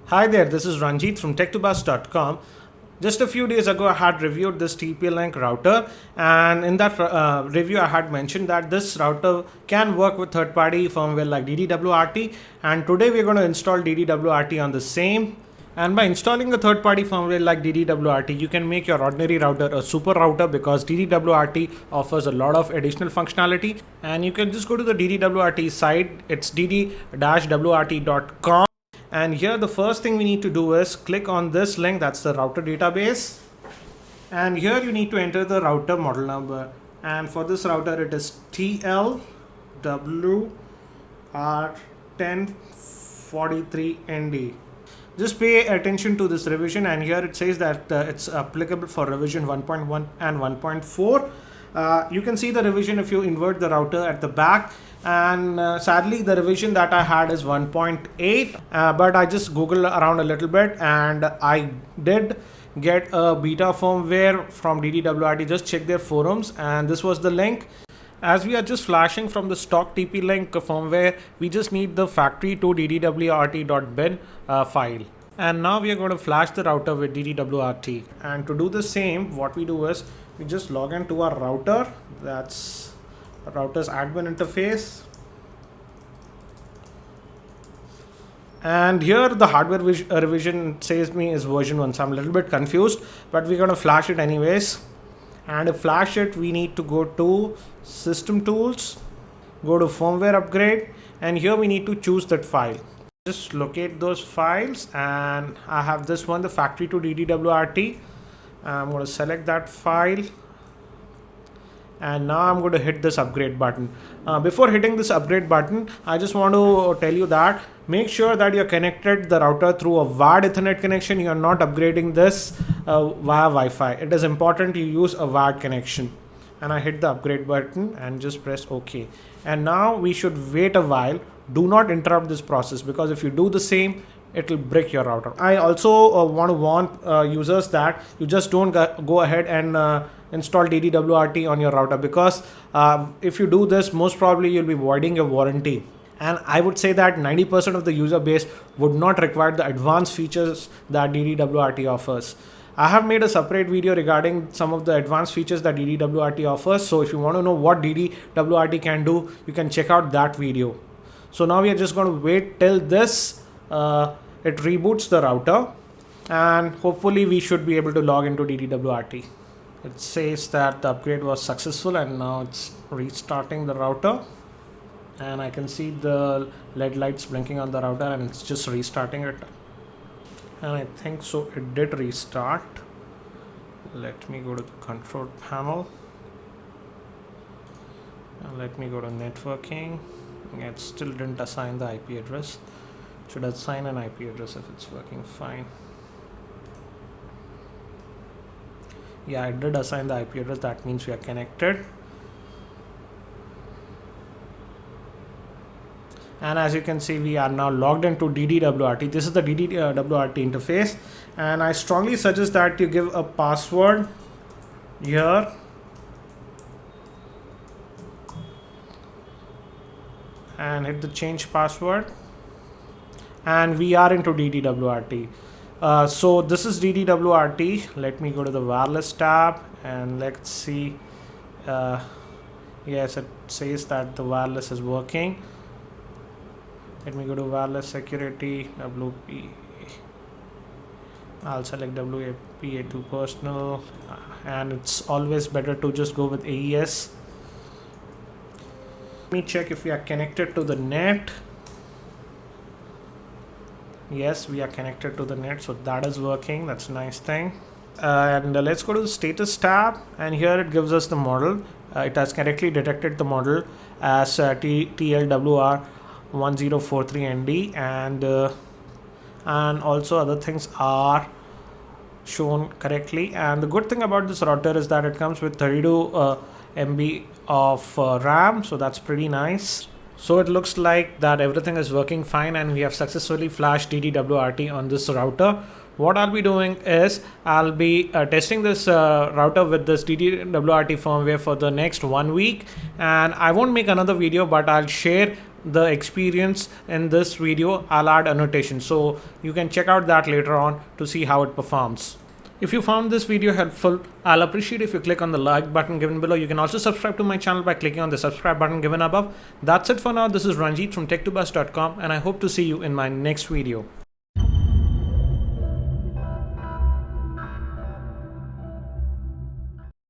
Hi there, this is Ranjit from tech2bus.com. Just a few days ago, I had reviewed this TP-Link router, and in that review, I had mentioned that this router can work with third-party firmware like DDWRT, and today we're going to install DDWRT on the same. And by installing a third-party firmware like DDWRT, you can make your ordinary router a super router because DDWRT offers a lot of additional functionality. And you can just go to the DDWRT site, it's dd-wrt.com. And here the first thing we need to do is click on this link, that's the router database. And here you need to enter the router model number. And for this router it is TLWR1043ND. Just pay attention to this revision, and here it says that it's applicable for revision 1.1 and 1.4. You can see the revision if you invert the router at the back, and sadly the revision that I had is 1.8, but I just googled around a little bit and I did get a beta firmware from DDWRT. Just check their forums, and this was the link. As we are just flashing from the stock TP-Link firmware, we just need the factory to ddwrt.bin file. And now we are going to flash the router with DDWRT. And to do the same, what we do is we just log into our router. That's router's admin interface. And here the hardware revision says me is version 1, so I'm a little bit confused, but we're going to flash it anyways. And to flash it, we need to go to System Tools, go to Firmware Upgrade, and here we need to choose that file. Just locate those files, and I have this one, the factory to DDWRT. I'm going to select that file, and now I'm going to hit this upgrade button. Before hitting this upgrade button, I just want to tell you that make sure that you're connected the router through a wired Ethernet connection. You are not upgrading this via Wi-Fi. It is important you use a wired connection. And I hit the upgrade button and just press OK. And now we should wait a while. Do not interrupt this process, because if you do the same, it will break your router. I also want to warn users that you just don't go ahead and install DDWRT on your router, because if you do this, most probably you'll be voiding your warranty. And I would say that 90% of the user base would not require the advanced features that DDWRT offers. I have made a separate video regarding some of the advanced features that DDWRT offers. So if you want to know what DDWRT can do, you can check out that video. So now we are just going to wait till this it reboots the router, and hopefully we should be able to log into DDWRT. It says that the upgrade was successful, and now it's restarting the router. And I can see the LED lights blinking on the router, and it's just restarting it. And I think so it did restart. Let me go to the control panel, and let me go to networking. It still didn't assign the IP address. It should assign an IP address if it's working fine. Yeah, it did assign the IP address. That means we are connected. And as you can see, we are now logged into DDWRT. This is the DDWRT interface, and I strongly suggest that you give a password here. And hit the change password, and we are into DDWRT. So this is DDWRT. Let me go to the wireless tab, and let's see. Yes, it says that the wireless is working. Let me go to wireless security, WP. I'll select WPA2 personal, and it's always better to just go with AES. Let me check if we are connected to the net. Yes, we are connected to the net, so that is working. That's a nice thing. And let's go to the status tab, and here it gives us the model. It has correctly detected the model as TLWR1043ND, and also other things are shown correctly. And the good thing about this router is that it comes with 32 MB of RAM, so that's pretty nice. So it looks like that everything is working fine, and we have successfully flashed DDWRT on this router. What I'll be doing is I'll be testing this router with this DDWRT firmware for the next 1 week, and I won't make another video, but I'll share the experience in this video, I'll add annotation. So you can check out that later on to see how it performs. If you found this video helpful, I'll appreciate if you click on the like button given below. You can also subscribe to my channel by clicking on the subscribe button given above. That's it for now. This is Ranjit from tech2buzz.com, and I hope to see you in my next video.